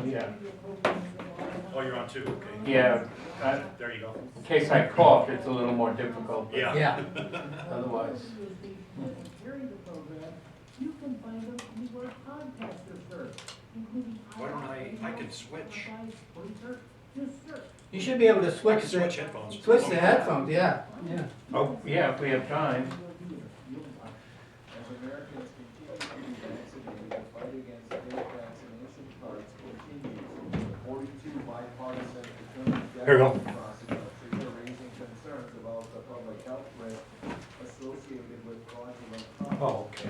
Yeah. Oh, you're on two, okay. Yeah. There you go. In case I cough, it's a little more difficult. But Yeah. Otherwise. Why don't I can switch. You should be able to I switch can switch headphones. switch the headphones, yeah. Oh, yeah, if we have time. Here we go. Oh, okay.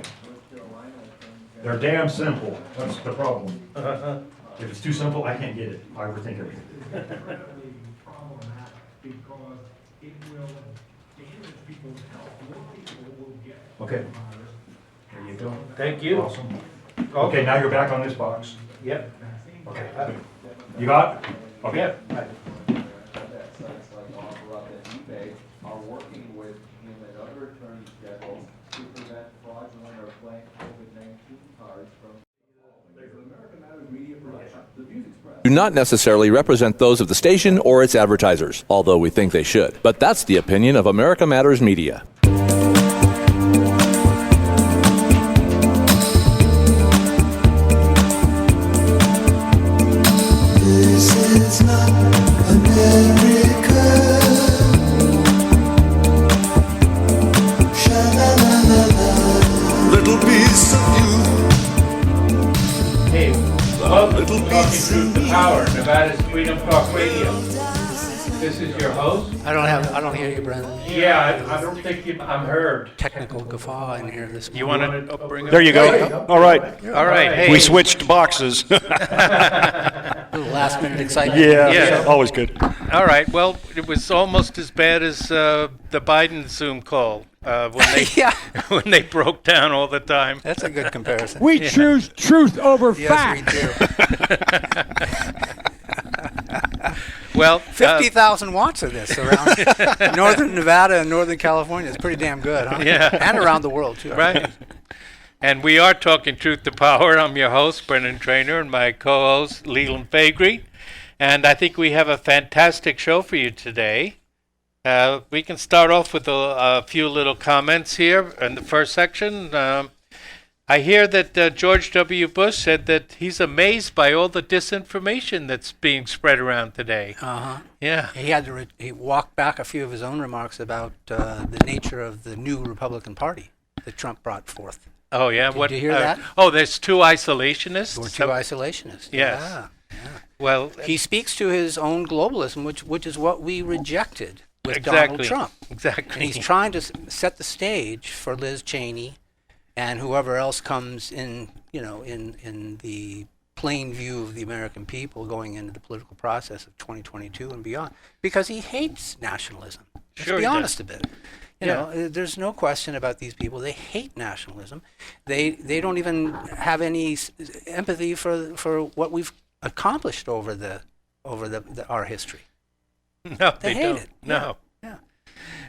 They're damn simple, that's the problem. If it's too simple, I can't get it, I overthink everything. Incredibly problematic because it will damage people's health. More people will get Okay. the virus. There you go. Thank you. Awesome. Okay, now you're back on this box. Yep. Okay. You got it? Okay. Yep. Websites like OfferUp and eBay are working with him and other attorneys general to prevent fraudulent or blank COVID-19 cards from. American Matters Media Production. The views expressed Do not necessarily represent those of the station or its advertisers, although we think they should. But that's the opinion of America Matters Media. This is not America. Sha-la-la-la-la. Little piece of you. Hey, welcome to Talking Truth to Power, Nevada's Freedom Talk Radio. This is your host. I don't hear you, Brendan. Yeah, I don't think I'm heard. Technical guffaw in here this morning. You want to bring it? There you There you go. go. All right. All right, hey. We switched boxes. A little last minute excitement. Yeah. Always good. All right. Well, it was almost as bad as the Biden Zoom call when they Yeah. when they broke down all the time. That's a good comparison. We choose truth over Yes, fact. we do. Well, 50,000 watts of this around northern Nevada and northern California. It's pretty damn good, huh? Yeah. And around the world, too. right. And we are talking truth to power. I'm your host, Brendan Trainor, and my co-host, Leland Faegre. And I think we have a fantastic show for you today. We can start off with a few little comments here in the first section. I hear that George W. Bush said that he's amazed by all the disinformation that's being spread around today. Uh-huh. Yeah. He had to he walked back a few of his own remarks about the nature of the new Republican Party that Trump brought forth. Oh, yeah. Did you hear that? Oh, there's two isolationists. We're two isolationists. Yes. Yeah. Well, He speaks to his own globalism, which is what we rejected with exactly. Donald Trump. Exactly. And he's trying to set the stage for Liz Cheney and whoever else comes in, in the plain view of the American people going into the political process of 2022 and beyond, because he hates nationalism. Sure Let's he be does. honest a bit. You know, there's no question about these people. They hate nationalism. They don't even have any empathy for what we've accomplished over our history. No, They hate don't. it. No. Yeah.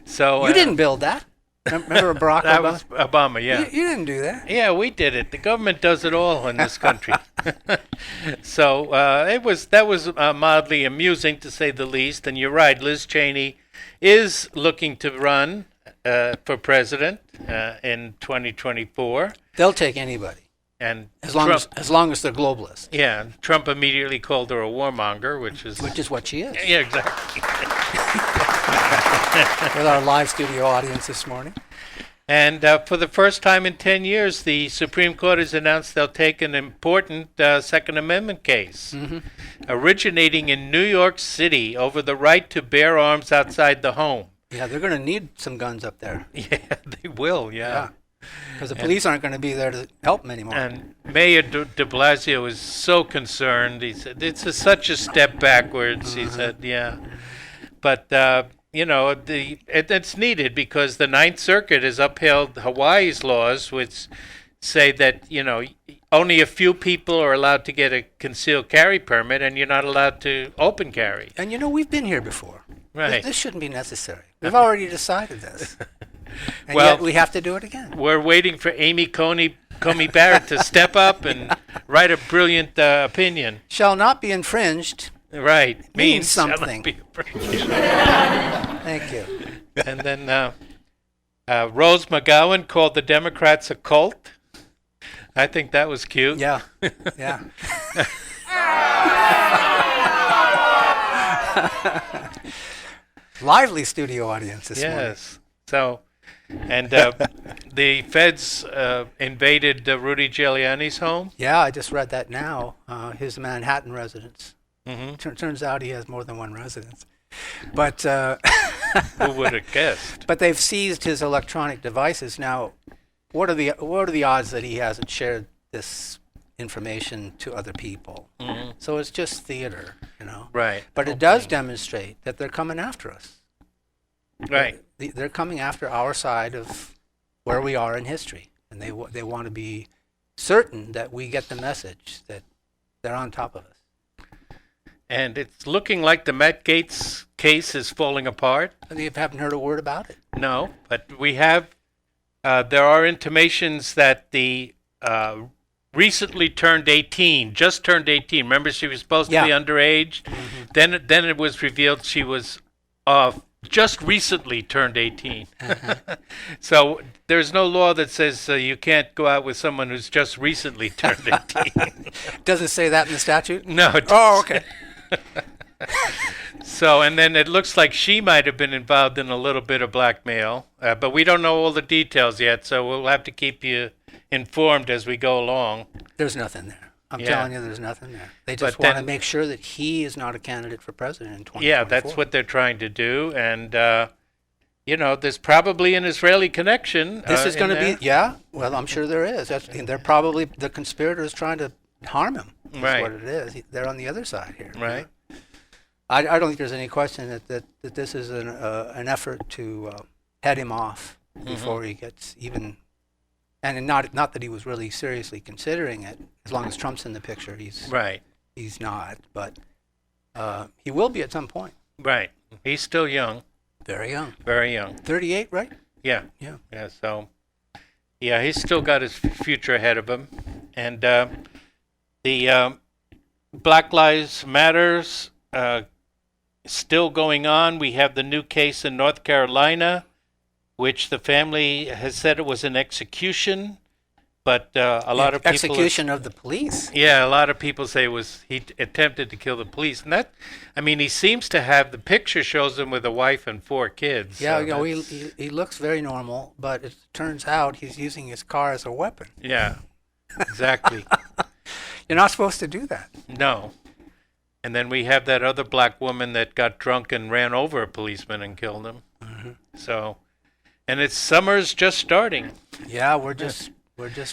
So You didn't build that. Remember Barack that Obama? was Obama, yeah. You didn't do that. Yeah, we did it. The government does it all in this country. So that was mildly amusing, to say the least. And you're right, Liz Cheney is looking to run for president in 2024. They'll take anybody And as long as they're globalists, yeah, Trump immediately called her a warmonger, which is what she is. yeah, exactly. With our live studio audience this morning. And for the first time in 10 years, the Supreme Court has announced they'll take an important Second Amendment case originating in New York City over the right to bear arms outside the home. Yeah, they're going to need some guns up there. Yeah, they will, yeah. Because the police aren't going to be there to help them anymore. And Mayor de Blasio is so concerned. He said, it's such a step backwards. He said, yeah. But, it's needed because the Ninth Circuit has upheld Hawaii's laws, which say that, only a few people are allowed to get a concealed carry permit and you're not allowed to open carry. And we've been here before. Right. This shouldn't be necessary. We've already decided this. And Well, yet we have to do it again. We're waiting for Amy Coney Comey Barrett to step up and write a brilliant opinion. Shall not be infringed. Right. Means shall not something. be infringed. Thank you. And then Rose McGowan called the Democrats a cult. I think that was cute. Yeah. Yeah. Lively studio audience this morning. Yes. So, and the feds invaded Rudy Giuliani's home. Yeah, I just read that now. His Manhattan residence. Mm-hmm. Turns out he has more than one residence. But Who would have guessed? but they've seized his electronic devices. Now, what are the odds that he hasn't shared this information to other people? Mm-hmm. So it's just theater, you know. Right. But it does demonstrate that they're coming after us. Right. They're coming after our side of where we are in history, and they want to be certain that we get the message that they're on top of us. And it's looking like the Matt Gaetz case is falling apart. You haven't heard a word about it. No, but we have. There are intimations that the recently turned 18, just turned 18. Remember, she was supposed to be underage. Mm-hmm. Then it was revealed she was just recently turned 18. Uh-huh. So there's no law that says you can't go out with someone who's just recently turned 18. Does it say that in the statute? No. It Oh, okay. So, and then it looks like she might have been involved in a little bit of blackmail, but we don't know all the details yet, so we'll have to keep you informed as we go along. There's nothing there. I'm Yeah. telling you, there's nothing there. They just But want to then- make sure that he is not a candidate for president in 2024. Yeah, that's what they're trying to do, and there's probably an Israeli connection. This is in going to there. be. Yeah. Well, I'm sure there is. They're probably the conspirators trying to harm him. That's Right. what it is. They're on the other side here. Right. I don't think there's any question that this is an effort to head him off before he gets even. And not that he was really seriously considering it. As long as Trump's in the picture, he's not. But he will be at some point. Right. He's still young. Very young. Very young. 38, right? Yeah. Yeah. Yeah. So, yeah, he's still got his future ahead of him, and the Black Lives Matters still going on. We have the new case in North Carolina, which the family has said it was an execution, but a lot of people execution of the police. Yeah, a lot of people say he attempted to kill the police, and he seems to have, the picture shows him with a wife and 4 kids. Yeah, so he looks very normal, but it turns out he's using his car as a weapon. Yeah, exactly. You're not supposed to do that. No. And then we have that other black woman that got drunk and ran over a policeman and killed him. Mm-hmm. So, and summer's just starting. Yeah, we're just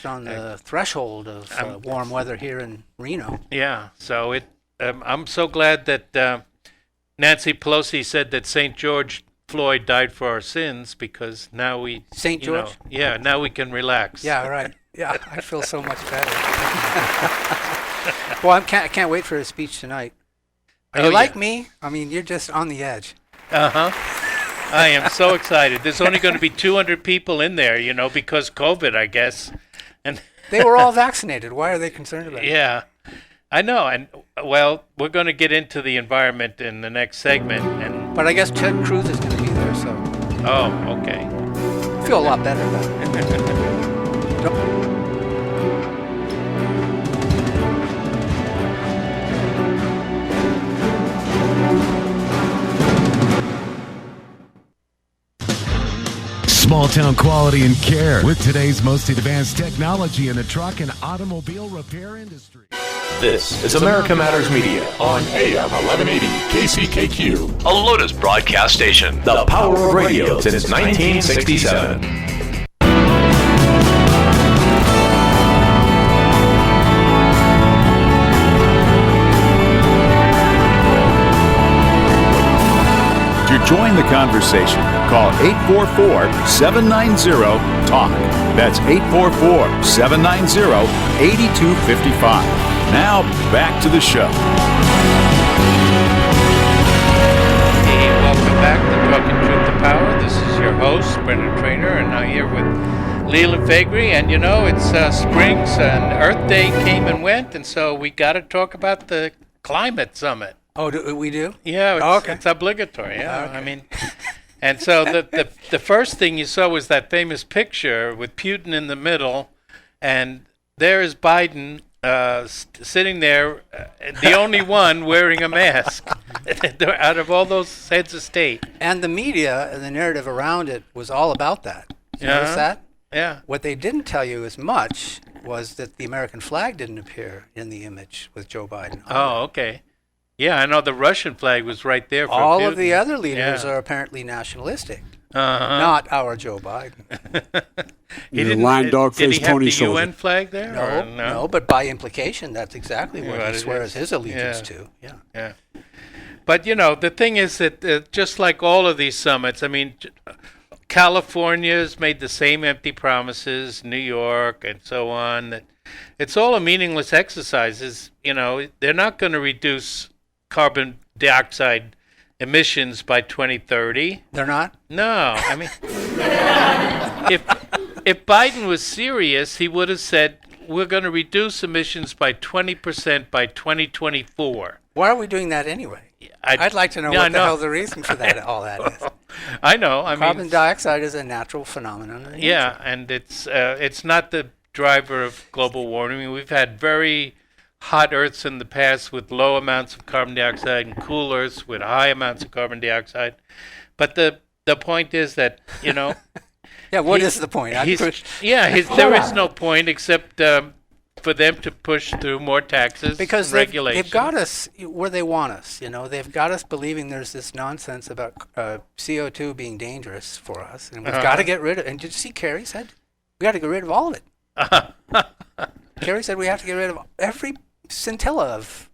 on the threshold of warm weather here in Reno. Yeah, so I'm so glad that Nancy Pelosi said that St. George Floyd died for our sins, because now we St. George? Now we can relax. Yeah, right. Yeah, I feel so much better. Well, I can't wait for his speech tonight. Are you like me? I mean, you're just on the edge. I am so excited. There's only going to be 200 people in there, because COVID, I guess. And they were all vaccinated. Why are they concerned about it? Yeah, I know. And well, we're going to get into the environment in the next segment. But I guess Ted Cruz is going to be there, so. Oh, okay. I feel a lot better about it. Small town quality and care with today's most advanced technology in the truck and automobile repair industry. This is America Matters Media on AM 1180 KCKQ, a Lotus broadcast station. The power of radio since 1967. To join the conversation, call 844-790-TALK. That's 844-790-8255. Now, back to the show. Hey, welcome back to Talking Truth to Power. This is your host, Brendan Trainor, and I'm here with Leland Faegre, and it's Springs and Earth Day came and went, and so we got to talk about the climate summit. Oh, we do? Yeah, okay. It's obligatory. Yeah, Okay. I mean, and so the first thing you saw was that famous picture with Putin in the middle, and there is Biden sitting there, the only one wearing a mask out of all those heads of state. And the media and the narrative around it was all about that. Did you notice that? Yeah. What they didn't tell you as much was that the American flag didn't appear in the image with Joe Biden. Oh, okay. Yeah, I know the Russian flag was right there for All Putin. of the other leaders Yeah. are apparently nationalistic. Uh-huh. Not our Joe Biden. He Your line dog did face he have pony the soldier. UN flag there? or No, but by implication, that's exactly what What he it swears is. his allegiance Yeah. to. Yeah. Yeah. But, the thing is that just like all of these summits, I mean, California's made the same empty promises, New York and so on. That it's all a meaningless exercise. They're not going to reduce carbon dioxide emissions by 2030. They're not? No. I mean, if Biden was serious, he would have said, we're going to reduce emissions by 20% by 2024. Why are we doing that anyway? I'd like to know what the hell the reason for that all that is. I know. Carbon dioxide is a natural phenomenon. In Yeah, nature. and it's not the driver of global warming. We've had very hot Earths in the past with low amounts of carbon dioxide and cool Earths with high amounts of carbon dioxide. But the point is that, Yeah, what is the point? There is no point except for them to push through more taxes because and regulations. they've got us where they want us. They've got us believing there's this nonsense about CO2 being dangerous for us, and we've got to get rid of it. And did you see Kerry said we got to get rid of all of it? Kerry said we have to get rid of every scintilla of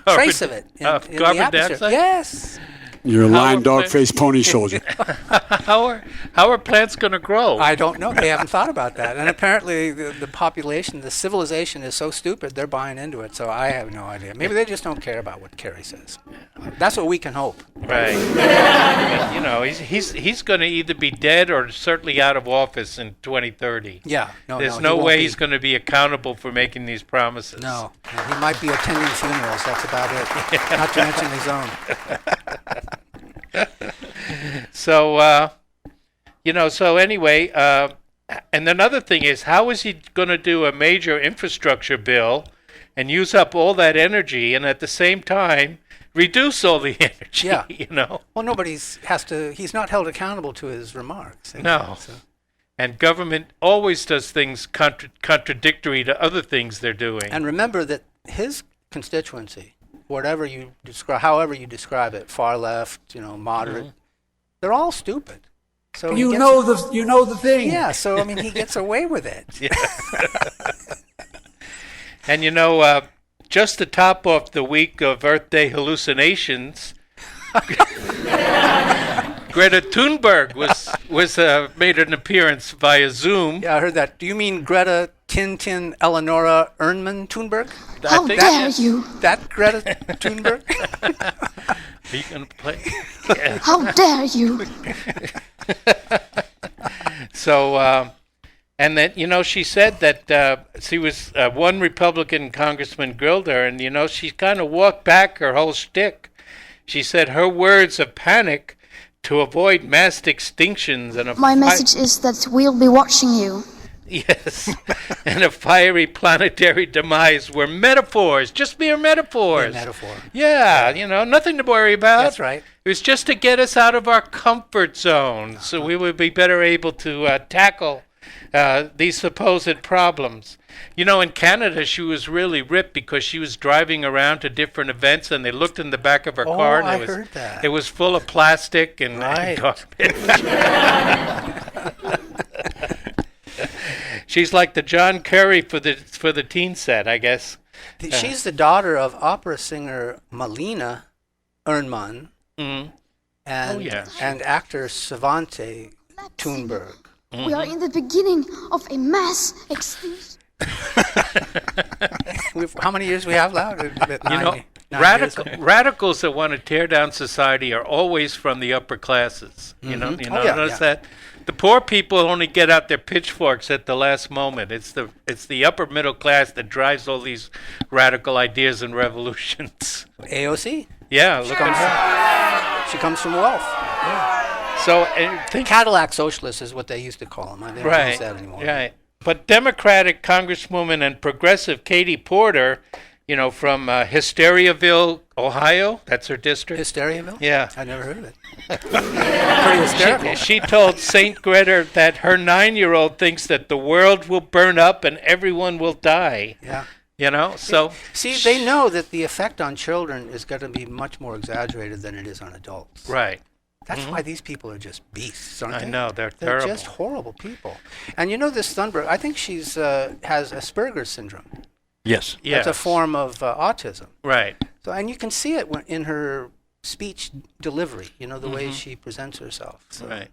trace of it in the carbon atmosphere. dioxide? Yes. You're a line dog face pony soldier. How are plants going to grow? I don't know. They haven't thought about that. And apparently the population, the civilization is so stupid, they're buying into it. So I have no idea. Maybe they just don't care about what Kerry says. That's what we can hope. Right. He's going to either be dead or certainly out of office in 2030. Yeah. There's no way he's going to be accountable for making these promises. No. He might be attending funerals. That's about it. Not to mention his own. So, so anyway, and another thing is, how is he going to do a major infrastructure bill and use up all that energy and at the same time reduce all the energy? Yeah. Well, he's not held accountable to his remarks. No. So. And government always does things contradictory to other things they're doing. And remember that his constituency, however you describe it, far left, moderate, they're all stupid. So you know the thing. Yeah, so I mean he gets away with it. Yeah. And just to top off the week of Earth Day hallucinations, Greta Thunberg was made an appearance via Zoom. Yeah, I heard that. Do you mean Greta Tintin Eleonora Ernman Thunberg? How dare you? That Greta Thunberg? Are you going to play? Yeah. How dare you? So, and then, she said that she was one Republican congressman grilled her, and, she kind of walked back her whole shtick. She said her words of panic to avoid mass extinctions and My message is that we'll be watching you. Yes, and a fiery planetary demise were metaphors, just mere metaphors. Metaphor. Yeah, nothing to worry about. That's right. It was just to get us out of our comfort zone, so we would be better able to tackle these supposed problems. In Canada, she was really ripped because she was driving around to different events, and they looked in the back of her car, and I heard that. It was full of plastic and garbage. She's like the John Kerry for the teen set, I guess. She's the daughter of opera singer Malina Ernman and actor Svante Thunberg. Mm-hmm. We are in the beginning of a mass extinction. How many years we have left? Radicals that want to tear down society are always from the upper classes. You know, notice that the poor people only get out their pitchforks at the last moment. It's the upper middle class that drives all these radical ideas and revolutions. AOC. Yeah, look at her. She comes from wealth. So Cadillac socialists is what they used to call them. They don't use that anymore. Right. But Democratic Congresswoman and progressive Katie Porter, you know, from Hysteriaville, Ohio. That's her district. Hysteriaville? Yeah. I never heard of it. Pretty hysterical. She told St. Greta that her 9-year-old thinks that the world will burn up and everyone will die. Yeah. You know, so... See, they know that the effect on children is going to be much more exaggerated than it is on adults. Right. That's why these people are just beasts, aren't they? I know, they're They're terrible. just horrible people. And you know this Thunberg, I think she's has Asperger's syndrome. Yes. It's a form of autism. Right. So, and you can see it in her speech delivery, you know, the way she presents herself. So. Right.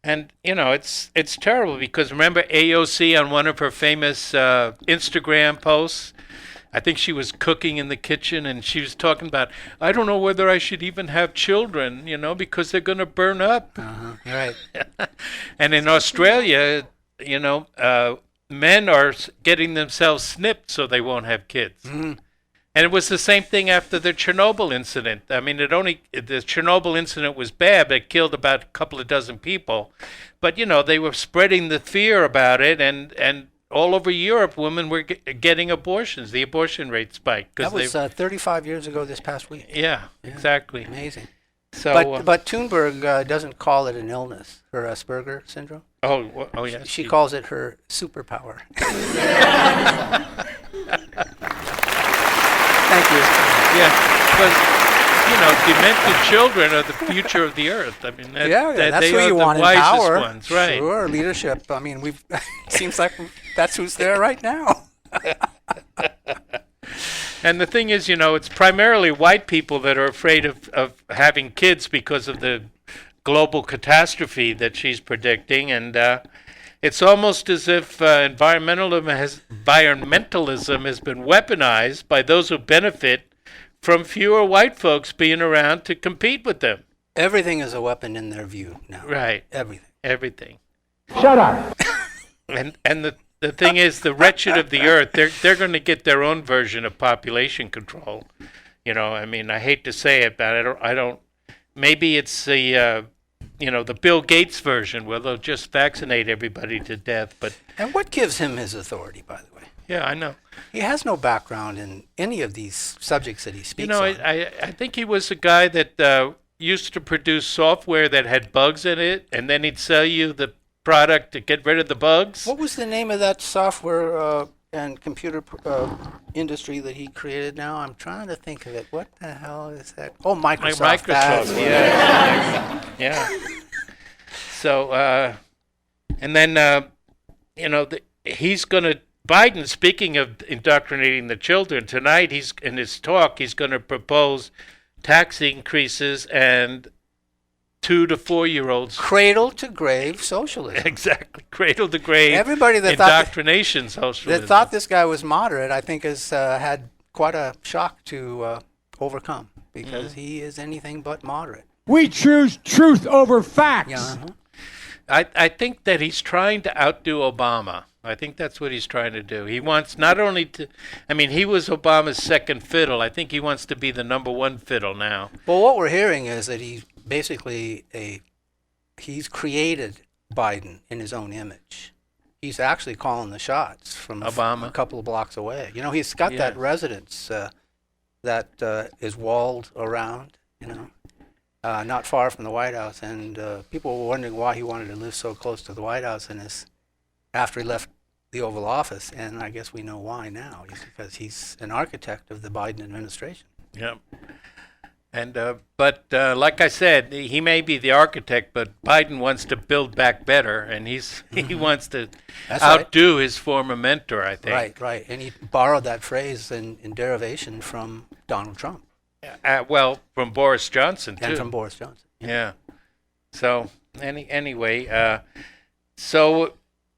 And, you know, it's terrible because remember AOC on one of her famous Instagram posts? I think she was cooking in the kitchen and she was talking about, I don't know whether I should even have children, you know, because they're going to burn up. Right. And in Australia, you know, men are getting themselves snipped so they won't have kids. And it was the same thing after the Chernobyl incident. I mean, the Chernobyl incident was bad, but it killed about a couple of dozen people. But, you know, they were spreading the fear about it, and all over Europe, women were getting abortions. The abortion rate spiked. That was 35 years ago this past week. Yeah, exactly. Amazing. So, but Thunberg doesn't call it an illness, her Asperger syndrome. Oh, yes. She calls it her superpower. Thank you. Yeah, because, you know, demented children are the future of the earth. I mean, that's they who are you the want in wisest power. ones, right? Sure, leadership. I mean, seems like that's who's there right now. And the thing is, you know, it's primarily white people that are afraid of having kids because of the global catastrophe that she's predicting. And it's almost as if environmentalism has been weaponized by those who benefit from fewer white folks being around to compete with them. Everything is a weapon in their view now. Right. Everything. Shut up. And the thing is, the wretched of the earth, they're going to get their own version of population control. You know, I mean, I hate to say it, but I don't. Maybe it's the the Bill Gates version where they'll just vaccinate everybody to death. But and what gives him his authority, by the way? Yeah, I know. He has no background in any of these subjects that he speaks on. I think he was a guy that used to produce software that had bugs in it, and then he'd sell you the product to get rid of the bugs. What was the name of that software and computer industry that he created now? I'm trying to think of it. What the hell is that? Oh, Microsoft. Yeah. Yeah. So, and then, he's going to, Biden, speaking of indoctrinating the children, tonight in his talk, he's going to propose tax increases and 2 to 4 year olds. Cradle to grave socialism. Exactly. Cradle to grave. Everybody that indoctrination socialism. That thought this guy was moderate, I think, has had quite a shock to overcome because he is anything but moderate. We choose truth over facts. Yeah, I think that he's trying to outdo Obama. I think that's what he's trying to do. He wants not only to, he was Obama's second fiddle. I think he wants to be the number one fiddle now. Well, what we're hearing is that he's basically he's created Biden in his own image. He's actually calling the shots from Obama. a couple of blocks away. You know, he's got that residence that is walled around, not far from the White House. And people were wondering why he wanted to live so close to the White House after he left the Oval Office. And I guess we know why now. It's because he's an architect of the Biden administration. Yep. And but like I said, he may be the architect, but Biden wants to build back better, and he wants to outdo his former mentor, I think. Right. And he borrowed that phrase in derivation from Donald Trump. Well, from Boris Johnson, too. And from Boris Johnson. Yeah. So, anyway, so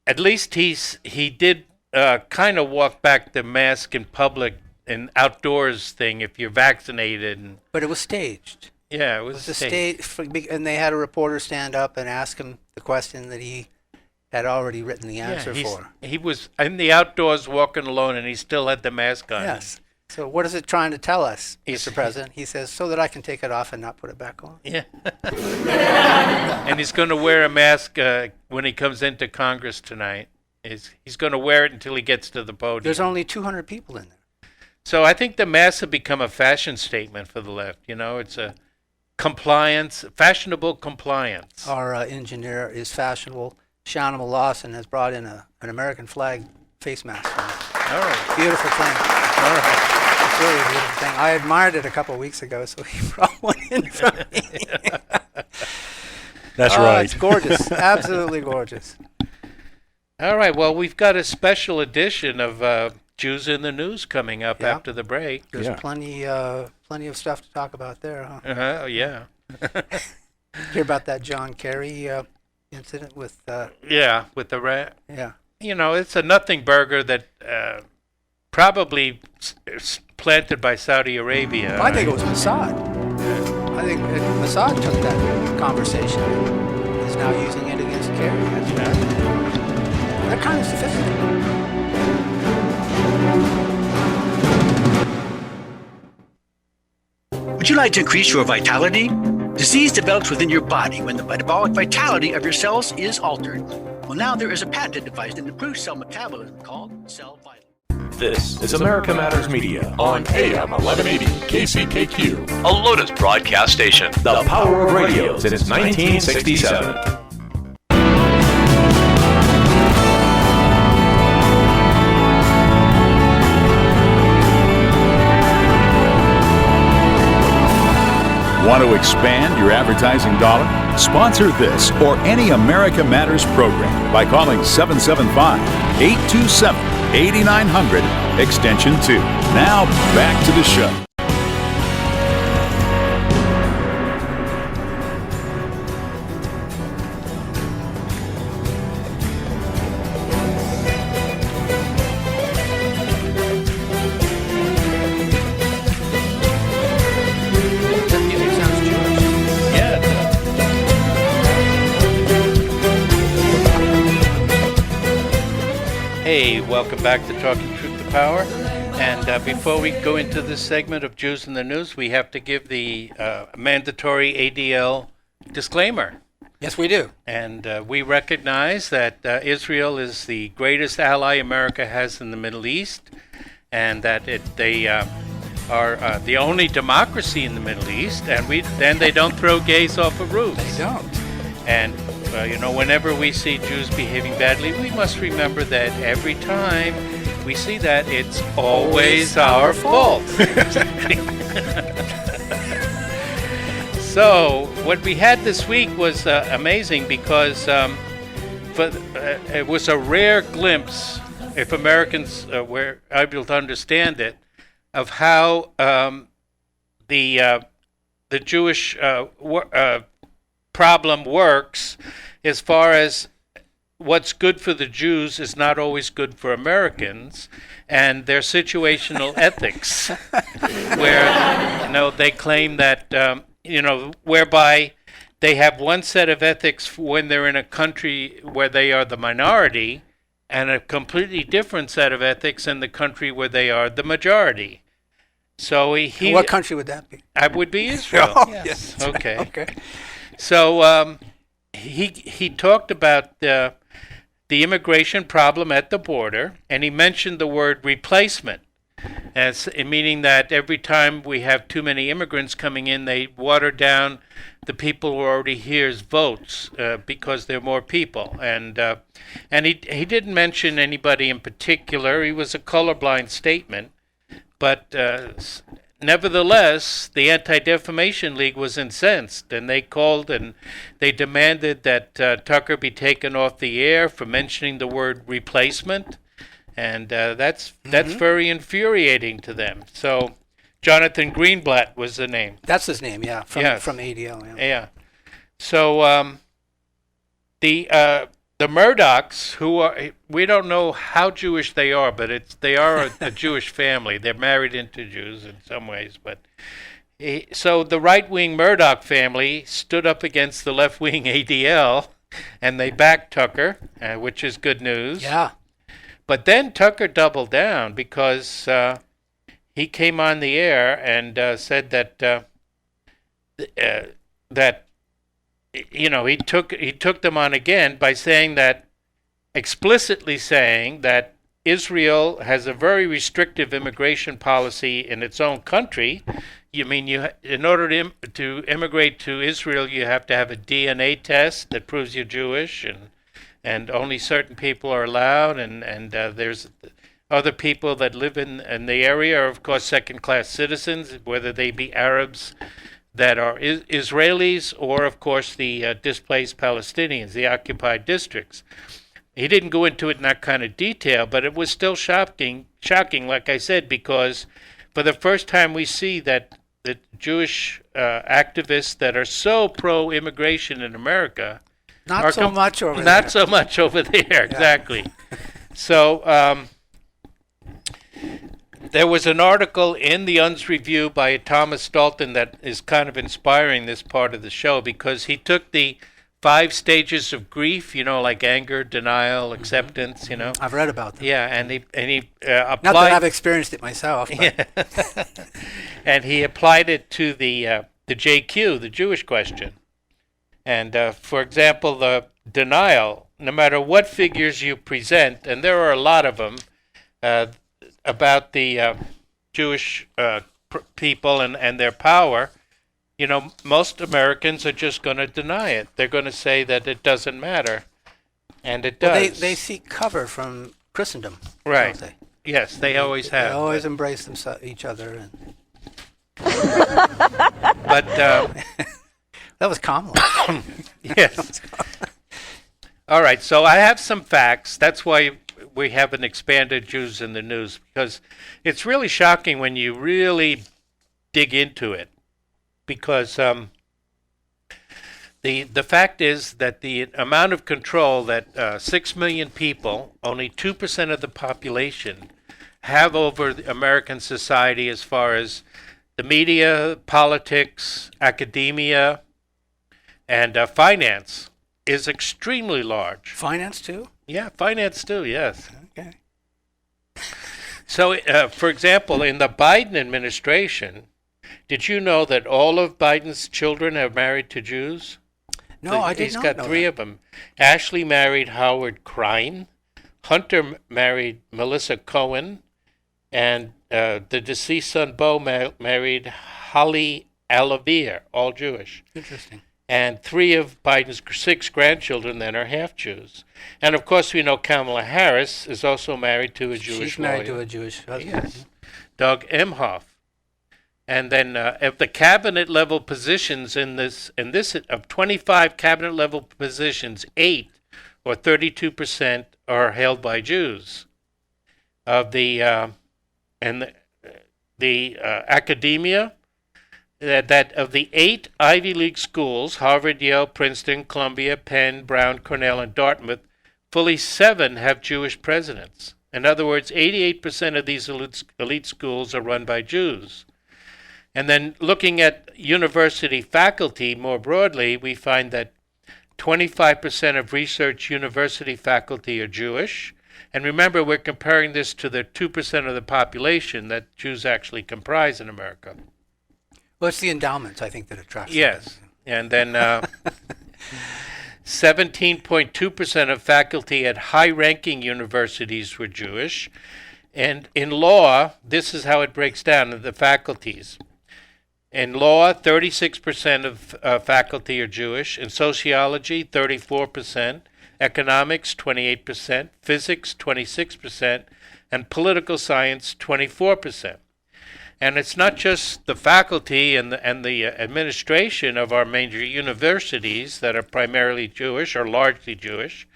at least he did kind of walk back the mask in public an outdoors thing if you're vaccinated. And, But it was staged. yeah, it It was was a stage, and they had a reporter stand up and ask him the question that he had already written the answer for. He was in the outdoors walking alone, and he still had the mask on. Yes. So what is it trying to tell us, Mr. President? He says, so that I can take it off and not put it back on. Yeah. And he's going to wear a mask when he comes into Congress tonight. He's going to wear it until he gets to the podium. There's only 200 people in there. So I think the masks have become a fashion statement for the left. You know, it's a fashionable compliance. Our engineer is fashionable. Shawnama Lawson has brought in an American flag face mask for us. All right. Beautiful thing. All right. It's really a beautiful thing. I admired it a couple of weeks ago, so he brought one in for me. That's right. It's gorgeous. Absolutely gorgeous. All right. Well, we've got a special edition of Jews in the News coming up after the break. There's plenty of stuff to talk about there, huh? Yeah. Hear about that John Kerry incident with... with the rat. Yeah. You know, it's a nothing burger that probably planted by Saudi Arabia. Well, I think it was Mossad. I think Mossad took that conversation and is now using it against Kerry. They're kind of sophisticated. Would you like to increase your vitality? Disease develops within your body when the metabolic vitality of your cells is altered. Well, now there is a patented device that improves cell metabolism called Cell Vital. This is America Matters Media on AM 1180 KCKQ, a Lotus broadcast station. The power of radio since 1967. Want to expand your advertising dollar? Sponsor this or any America Matters program by calling 775-827-8900, extension 2. Now, back to the show. Hey, welcome back to Talking Truth to Power. And before we go into this segment of Jews in the News, we have to give the mandatory ADL disclaimer. Yes, we do. And we recognize that Israel is the greatest ally America has in the Middle East, and that they are the only democracy in the Middle East, and they don't throw gays off of roofs. They don't. And whenever we see Jews behaving badly, we must remember that every time we see that, it's always our fault. So what we had this week was amazing because it was a rare glimpse, if Americans were able to understand it, of how the Jewish problem works, as far as what's good for the Jews is not always good for Americans, and their situational ethics, where they claim that whereby they have one set of ethics when they're in a country where they are the minority, and a completely different set of ethics in the country where they are the majority. So what country would that be? I would be Israel. Oh, yes. yes. Okay. Okay. So he talked about the immigration problem at the border, and he mentioned the word replacement, as meaning that every time we have too many immigrants coming in, they water down the people who are already here's votes because there are more people. And he didn't mention anybody in particular. He was a colorblind statement, but nevertheless, the Anti-Defamation League was incensed, and they called and they demanded that Tucker be taken off the air for mentioning the word replacement, and that's very infuriating to them. So, Jonathan Greenblatt was the name. That's his name, from ADL. Yeah. So the the Murdochs, who are, we don't know how Jewish they are, but they are a Jewish family. They're married into Jews in some ways, but so the right-wing Murdoch family stood up against the left-wing ADL, and they backed Tucker, which is good news. Yeah. But then Tucker doubled down because he came on the air and said that he took them on again by explicitly saying that Israel has a very restrictive immigration policy in its own country. In order to immigrate to Israel, you have to have a DNA test that proves you're Jewish, and only certain people are allowed, and there's other people that live in the area are, of course, second-class citizens, whether they be Arabs that are Israelis or, of course, the displaced Palestinians, the occupied districts. He didn't go into it in that kind of detail, but it was still shocking, like I said, because for the first time we see that the Jewish activists that are so pro-immigration in America not so much over there, exactly. So there was an article in the UNS Review by Thomas Dalton that is kind of inspiring this part of the show, because he took the 5 stages of grief, like anger, denial, acceptance, I've read about them. Yeah, and he applied... Not that I've experienced it myself. But. Yeah. And he applied it to the JQ, the Jewish question. And, for example, the denial, no matter what figures you present, and there are a lot of them, about the Jewish people and their power, most Americans are just going to deny it. They're going to say that it doesn't matter, and it does. Well, they seek cover from Christendom, right? Don't they? Yes, they always have. They always embrace each other, and but that was common. Yes. All right, so I have some facts. That's why we haven't expanded Jews in the news, because it's really shocking when you really dig into it. Because the fact is that the amount of control that 6 million people, only 2% of the population, have over the American society as far as the media, politics, academia, and finance is extremely large. Finance too? Yeah, finance too, yes. Okay. So, for example, in the Biden administration, did you know that all of Biden's children are married to Jews? No, I did not know that. He's got 3 of them. Ashley married Howard Krein. Hunter married Melissa Cohen. And the deceased son, Bo, married Holly Alavir, all Jewish. Interesting. And 3 of Biden's 6 grandchildren then are half Jews. And, of course, we know Kamala Harris is also married to a Jewish lawyer. She's married to a Jewish husband. Yes. Doug Emhoff. And then of the cabinet level positions in this of 25 cabinet level positions, 8 or 32% are held by Jews. Of the academia, that of the 8 Ivy League schools, Harvard, Yale, Princeton, Columbia, Penn, Brown, Cornell, and Dartmouth, fully 7 have Jewish presidents. In other words, 88% of these elite schools are run by Jews. And then looking at university faculty more broadly, we find that 25% of research university faculty are Jewish. And remember, we're comparing this to the 2% of the population that Jews actually comprise in America. Well, it's the endowments, I think, that attracts them. Yes. And then 17.2% of faculty at high-ranking universities were Jewish. And in law, this is how it breaks down in the faculties. In law, 36% of faculty are Jewish. In sociology, 34%. Economics, 28%. Physics, 26%. And political science, 24%. And it's not just the faculty and the administration of our major universities that are primarily Jewish or largely Jewish.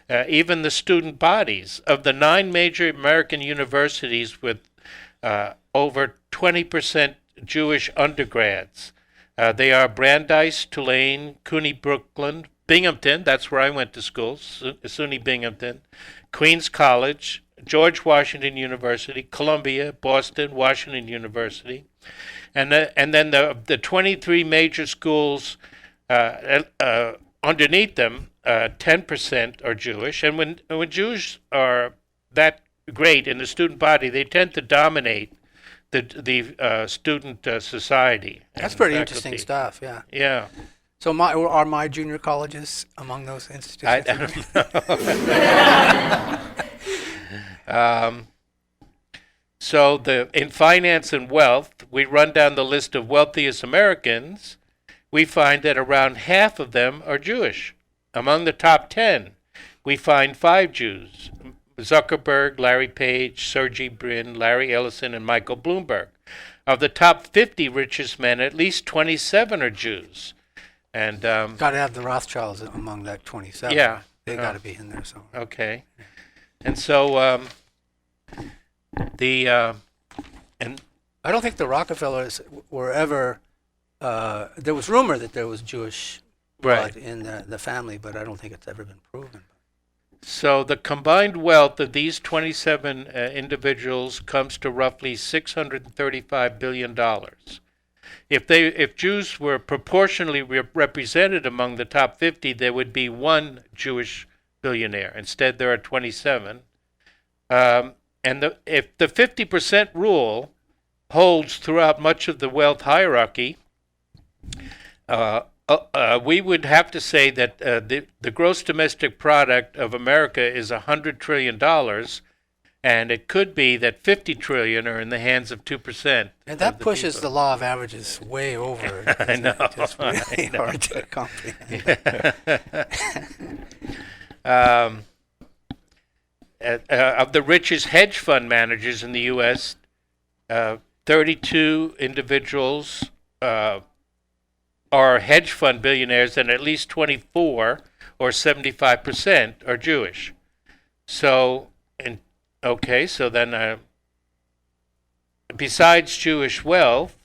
Even the student bodies of the 9 major American universities with over 20% Jewish undergrads. They are Brandeis, Tulane, CUNY Brooklyn, Binghamton, that's where I went to school, SUNY Binghamton, Queens College, George Washington University, Columbia, Boston, Washington University, and then the 23 major schools underneath them, 10% are Jewish. And when Jews are that great in the student body, they tend to dominate the student society. That's pretty interesting stuff, yeah. Yeah. So are my junior colleges among those institutions? I don't know. So in finance and wealth, we run down the list of wealthiest Americans. We find that around half of them are Jewish. Among the top 10, we find 5 Jews: Zuckerberg, Larry Page, Sergey Brin, Larry Ellison, and Michael Bloomberg. Of the top 50 richest men, at least 27 are Jews. And got to have the Rothschilds among that 27. Yeah, they got to be in there. So okay, and so and I don't think the Rockefellers were ever. There was rumor that there was Jewish blood in the family, but I don't think it's ever been proven. So the combined wealth of these 27 individuals comes to roughly $635 billion. If Jews were proportionally represented among the top 50, there would be 1 Jewish billionaire. Instead, there are 27. And if the 50% rule holds throughout much of the wealth hierarchy, we would have to say that the gross domestic product of America is $100 trillion, and it could be that 50 trillion are in the hands of 2%. And that pushes the law of averages way over. I know. It's really hard to comprehend. Of the richest hedge fund managers in the U.S., 32 individuals are hedge fund billionaires, and at least 24, or 75%, are Jewish. So, so then besides Jewish wealth,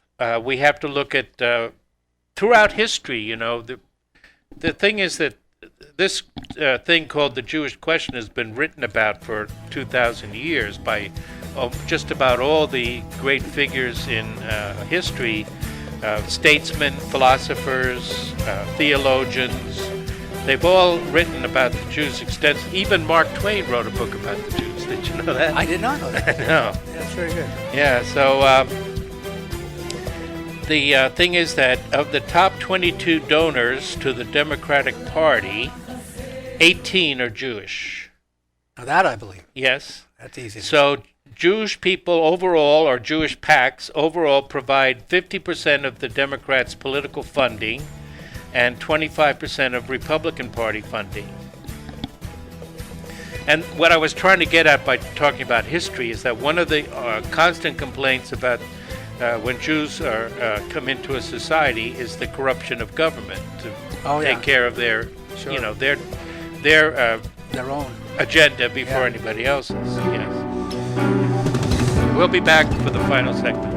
we have to look at throughout history. You know, the thing is that this thing called the Jewish question has been written about for 2,000 years by just about all the great figures in history. Statesmen, philosophers, theologians, they've all written about the Jews extensively. Even Mark Twain wrote a book about the Jews. Did you know that? I did not know that. No. That's very good. Yeah, so the thing is that of the top 22 donors to the Democratic Party, 18 are Jewish. Now that I believe. Yes. That's easy. So Jewish people overall, or Jewish PACs overall, provide 50% of the Democrats' political funding and 25% of Republican Party funding. And what I was trying to get at by talking about history is that one of the constant complaints about when Jews come into a society is the corruption of government to take care of their, their own agenda before anybody else's. Yes. We'll be back for the final segment.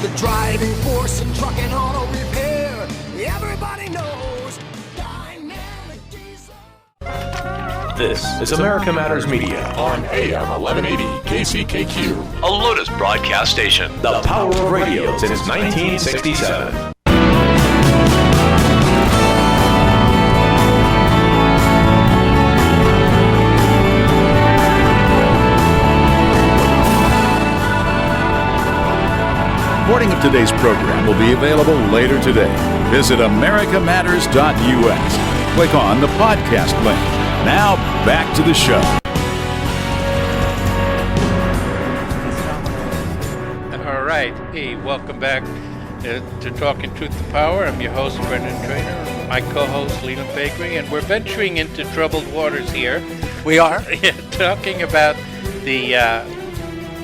The driving force in truck and auto repair. Everybody knows dynamic diesel. This is America Matters Media on AM 1180 KCKQ, a Lotus broadcast station. The power of radio since 1967. Recording of today's program will be available later today. Visit americamatters.us. Click on the podcast link. Now, back to the show. All right. Hey, welcome back to Talking Truth to Power. I'm your host, Brendan Trainor. My co-host, Leland Faegre, and we're venturing into troubled waters here. We are? Talking about the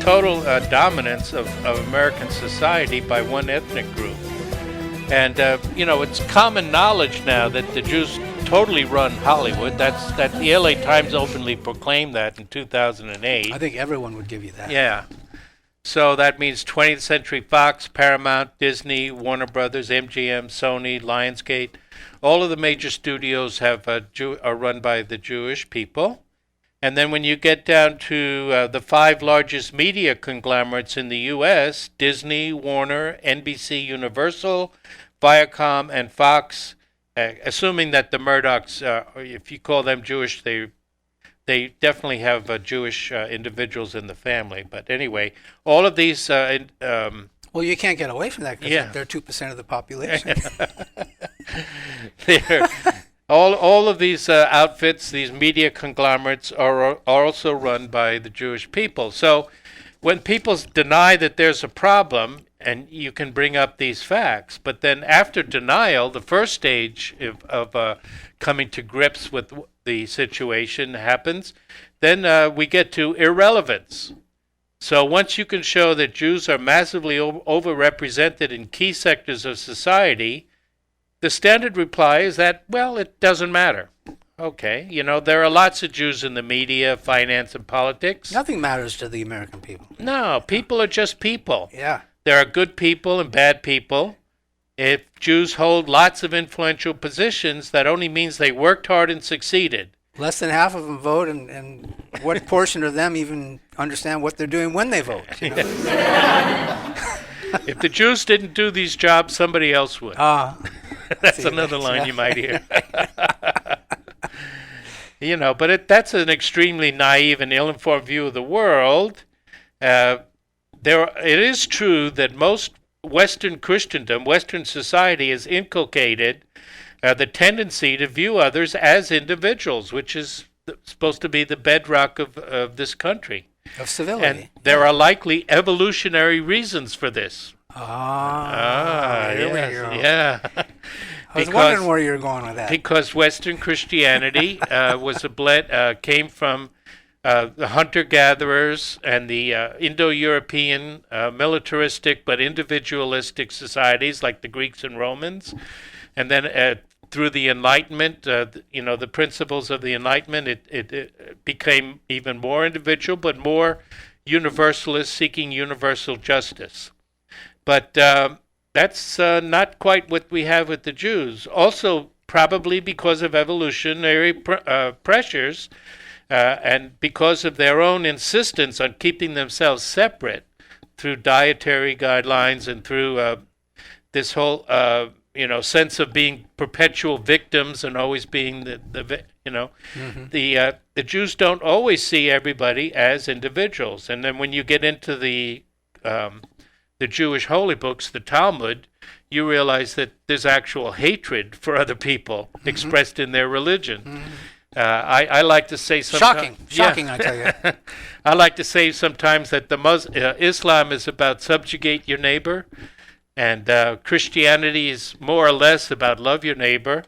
total dominance of American society by one ethnic group. And, it's common knowledge now that the Jews totally run Hollywood. That the LA Times openly proclaimed that in 2008. I think everyone would give you that. Yeah. So that means 20th Century Fox, Paramount, Disney, Warner Brothers, MGM, Sony, Lionsgate. All of the major studios are run by the Jewish people. And then when you get down to the 5 largest media conglomerates in the U.S., Disney, Warner, NBC, Universal, Viacom, and Fox, assuming that the Murdochs, if you call them Jewish, they definitely have Jewish individuals in the family. But anyway, all of these... well, you can't get away from that because they're 2% of the population. All of these outfits, these media conglomerates, are also run by the Jewish people. So when people deny that there's a problem, and you can bring up these facts, but then after denial, the first stage of coming to grips with the situation happens, then we get to irrelevance. So once you can show that Jews are massively overrepresented in key sectors of society, the standard reply is that, well, it doesn't matter. Okay, there are lots of Jews in the media, finance, and politics. Nothing matters to the American people. No, people are just people. Yeah. There are good people and bad people. If Jews hold lots of influential positions, that only means they worked hard and succeeded. Less than half of them vote, and what portion of them even understand what they're doing when they vote? If the Jews didn't do these jobs, somebody else would. That's another line you might hear. But that's an extremely naive and ill-informed view of the world. It is true that most Western Christendom, Western society, has inculcated the tendency to view others as individuals, which is supposed to be the bedrock of this country. Of civility. And there are likely evolutionary reasons for this. Here we go. Yeah. I was wondering where you were going with that. Because Western Christianity came from the hunter-gatherers and the Indo-European militaristic but individualistic societies like the Greeks and Romans. And then through the Enlightenment, the principles of the Enlightenment, it became even more individual but more universalist, seeking universal justice. But that's not quite what we have with the Jews. Also, probably because of evolutionary pressures and because of their own insistence on keeping themselves separate through dietary guidelines and through this whole, sense of being perpetual victims and always being the Jews don't always see everybody as individuals. And then when you get into the Jewish holy books, the Talmud, you realize that there's actual hatred for other people expressed in their religion. I like to say sometimes... Shocking, I tell you. I like to say sometimes that Islam is about subjugate your neighbor, and Christianity is more or less about love your neighbor,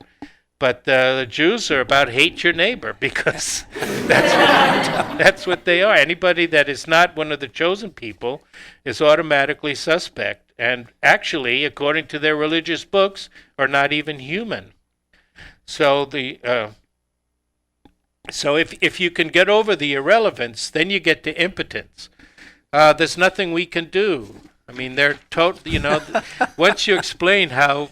but the Jews are about hate your neighbor, because that's what they are. Anybody that is not one of the chosen people is automatically suspect, and actually, according to their religious books, are not even human. So if you can get over the irrelevance, then you get to impotence. There's nothing we can do. I mean, they're once you explain how,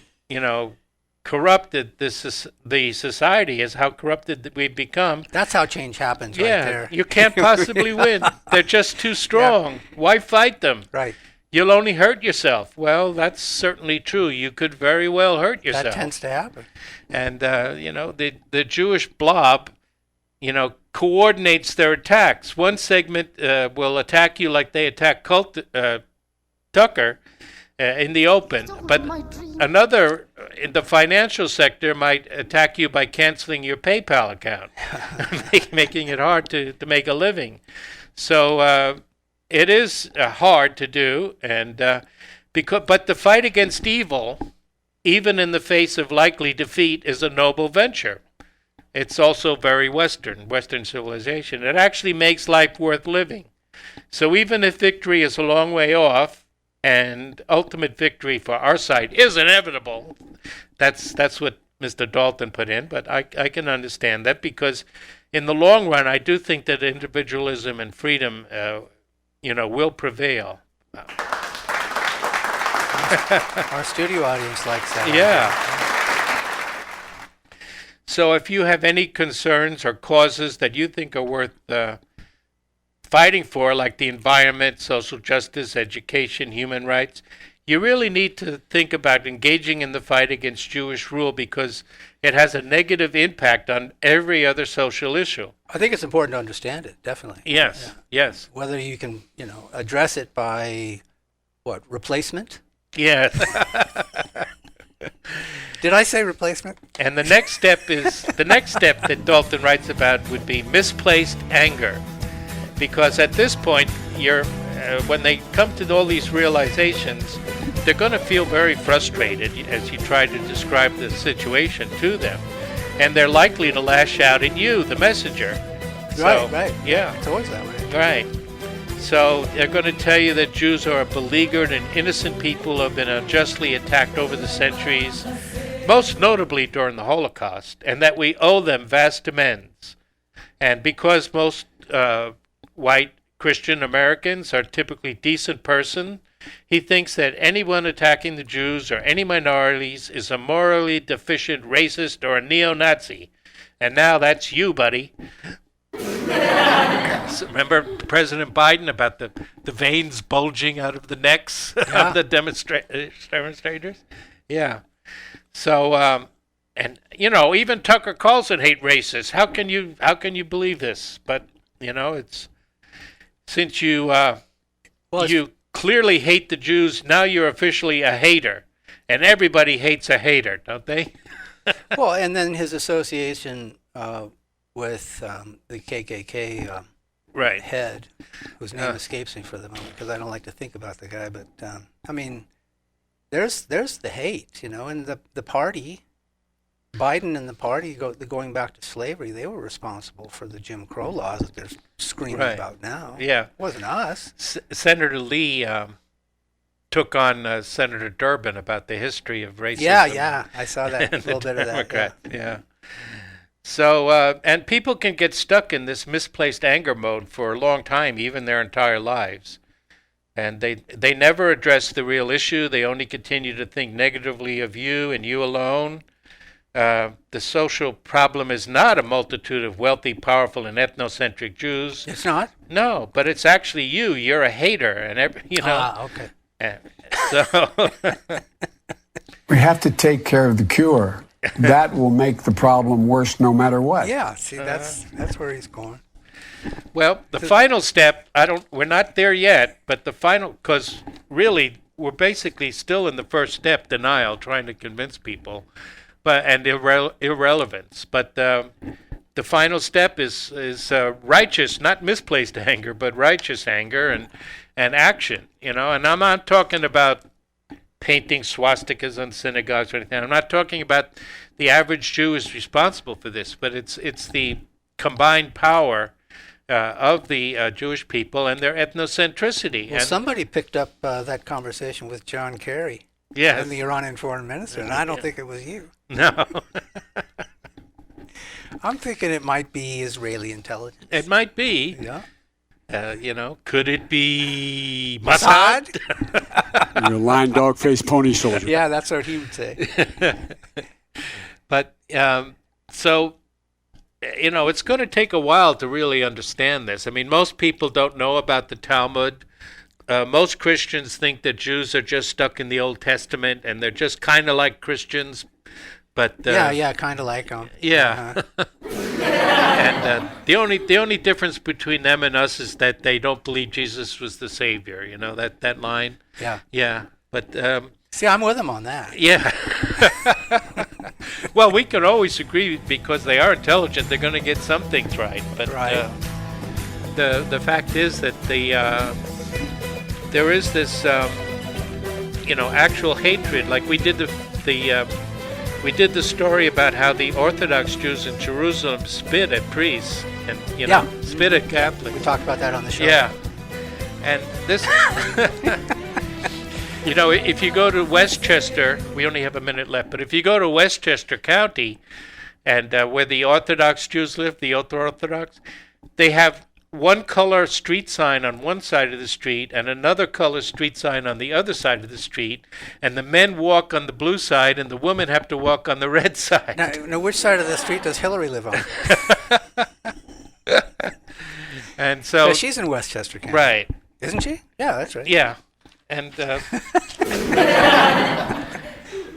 corrupted the society is, how corrupted we've become. That's how change happens, right there. You can't possibly win. They're just too strong. Yeah. Why fight them? Right. You'll only hurt yourself. Well, that's certainly true. You could very well hurt yourself. That tends to happen. And, the Jewish blob, coordinates their attacks. One segment will attack you like they attack Tucker in the open, but another in the financial sector might attack you by canceling your PayPal account, making it hard to make a living. So it is hard to do, and but the fight against evil, even in the face of likely defeat, is a noble venture. It's also very Western civilization. It actually makes life worth living. So even if victory is a long way off, and ultimate victory for our side is inevitable. That's what Mr. Dalton put in, but I can understand that, because in the long run, I do think that individualism and freedom, will prevail. Our studio audience likes that. Yeah. So if you have any concerns or causes that you think are worth fighting for, like the environment, social justice, education, human rights, you really need to think about engaging in the fight against Jewish rule, because it has a negative impact on every other social issue. I think it's important to understand it, definitely. Yes, yes. Whether you can, address it by, replacement? Yes. Did I say replacement? And the next step that Dalton writes about would be misplaced anger. Because at this point, when they come to all these realizations, they're going to feel very frustrated as you try to describe the situation to them. And they're likely to lash out at you, the messenger. Right. Yeah. It's always that way. Right. So they're going to tell you that Jews are a beleaguered and innocent people who have been unjustly attacked over the centuries, most notably during the Holocaust, and that we owe them vast amends. And because most white Christian Americans are typically decent person, he thinks that anyone attacking the Jews or any minorities is a morally deficient racist or a neo-Nazi. And now that's you, buddy. Remember President Biden about the veins bulging out of the necks of the demonstrators? Yeah. So, and even Tucker Carlson hate racists. How can you believe this? But it's since you you clearly hate the Jews, now you're officially a hater, and everybody hates a hater, don't they? Well, and then his association with the KKK head, whose name escapes me for the moment because I don't like to think about the guy. But there's the hate, and the party, Biden and the party going back to slavery. They were responsible for the Jim Crow laws that they're screaming about now. Yeah, it wasn't us. Senator Lee took on Senator Durbin about the history of racism. Yeah, I saw that a little bit of that. Yeah. So, and people can get stuck in this misplaced anger mode for a long time, even their entire lives. And they never address the real issue. They only continue to think negatively of you and you alone. The social problem is not a multitude of wealthy, powerful, and ethnocentric Jews. It's not? No, but it's actually you. You're a hater. And okay. So we have to take care of the cure. That will make the problem worse no matter what. Yeah, see, that's where he's going. Well, the final step, we're not there yet, but the final, because really we're basically still in the first step, denial, trying to convince people, and irrelevance. But the final step is righteous, not misplaced anger, but righteous anger and action. And I'm not talking about painting swastikas on synagogues or anything. I'm not talking about the average Jew is responsible for this, but it's the combined power of the Jewish people and their ethnocentricity. Well, somebody picked up that conversation with John Kerry, and the Iranian foreign minister, and I don't think it was you. No. I'm thinking it might be Israeli intelligence. It might be. Yeah. Could it be Mossad? You're a lying dog-faced pony soldier. Yeah, that's what he would say. But so, it's going to take a while to really understand this. I mean, most people don't know about the Talmud. Most Christians think that Jews are just stuck in the Old Testament and they're just kind of like Christians. But yeah, kind of like them. Yeah. And the only difference between them and us is that they don't believe Jesus was the Savior. That line. Yeah. Yeah. But see, I'm with them on that. Yeah. Well, we can always agree because they are intelligent. They're going to get some things right. But the fact is that there is this actual hatred. Like we did the story about how the Orthodox Jews in Jerusalem spit at priests and spit at Catholics. We talked about that on the show. Yeah, and this You know, if you go to Westchester, we only have a minute left, but if you go to Westchester County, and where the Orthodox Jews live, the ultra-Orthodox, they have one color street sign on one side of the street and another color street sign on the other side of the street, and the men walk on the blue side and the women have to walk on the red side. Now which side of the street does Hillary live on? And so... she's in Westchester County. Right. Isn't she? Yeah, that's right. Yeah. And...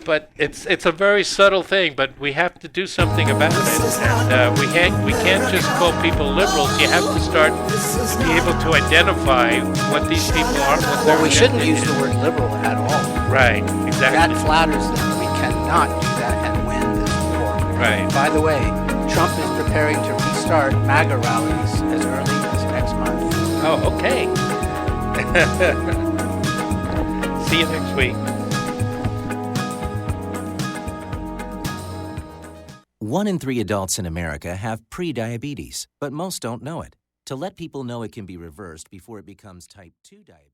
but it's a very subtle thing, but we have to do something about it. And we can't just call people liberals. You have to start to be able to identify what these people are. Well, we shouldn't use the word liberal at all. Right, exactly. That flatters them. We cannot do that and win this war. Right. By the way, Trump is preparing to restart MAGA rallies as early as next month. Oh, okay. See you next week. 1 in 3 adults in America have prediabetes, but most don't know it. To let people know it can be reversed before it becomes type 2 diabetes.